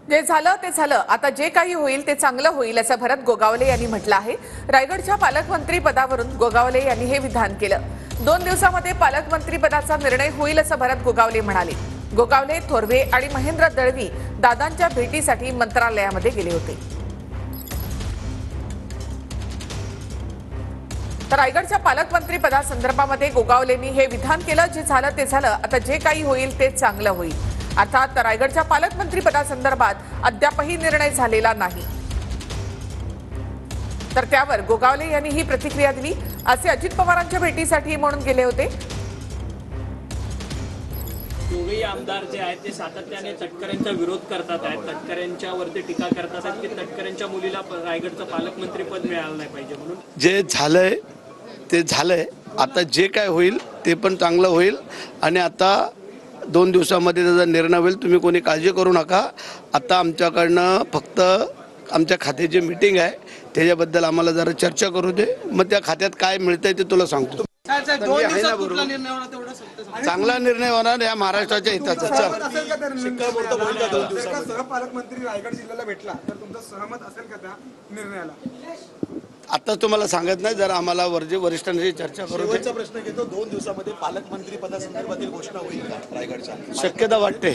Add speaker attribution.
Speaker 1: जे झालं ते झालं, आता जे काही होईल ते चांगलं होईल असं भरत गोगावले यांनी म्हटलं आहे। रायगडच्या पालकमंत्री पदावरून गोगावले यांनी हे विधान केलं। 2 दिवसांमध्ये पालकमंत्री पदाचा निर्णय होईल असं भरत गोगावले म्हणाले। गोगावले, थोरवे आणि महेंद्र दळवी दादांच्या भेटीसाठी मंत्रालयामध्ये गेले होते। तर रायगडच्या पालकमंत्री पदासंदर्भामध्ये गोगावलेंनी हे विधान केलं। जे झालं ते झालं, आता जे काही होईल ते चांगलं होईल। अर्थात रायगडच्या पालकमंत्री पदासंदर्भात अद्यापही निर्णय झालेला नाही। तर त्यावर गोगावले यांनी ही प्रतिक्रिया दिली। असे अजित पवारांच्या भेटीसाठी म्हणून गेले होते।
Speaker 2: दोघेही आमदार जे आहेत ते सातत्याने तटकरेंचा विरोध करतात आहेत, तटकरेंच्यावरती टीका करतात आहेत की तटकरेंच्या मुलीला रायगडचं पालकमंत्री पद मिळालं नाही पाहिजे म्हणून।
Speaker 3: जे झालंय ते झालंय, आता जे काय होईल ते पण चांगलं होईल आणि आता 2 दिवसांमध्ये त्याचा निर्णय होईल। तुम्ही कोणी काळजी करू नका। आता आमच्याकडनं फक्त आमच्या खात्याची मीटिंग आहे, त्याच्याबद्दल आम्हाला जरा चर्चा करू दे, मग त्या खात्यात काय मिळतंय ते तुला सांगतो। चांगला निर्णय होणार या महाराष्ट्राच्या हिताचा।
Speaker 4: पालकमंत्री रायगड जिल्ह्याला भेटला तर तुमचं सहमत असेल का त्या निर्णयाला?
Speaker 3: आता तुम्हाला सांगत नाही, जरा आम्हाला वरिष्ठांशी चर्चा करू दे।
Speaker 5: शेवटचा प्रश्न घेतो, 2 दिवसामध्ये पालकमंत्री पदासंदर्भातील घोषणा होईल का रायगडच्या?
Speaker 3: शक्यता वाटते।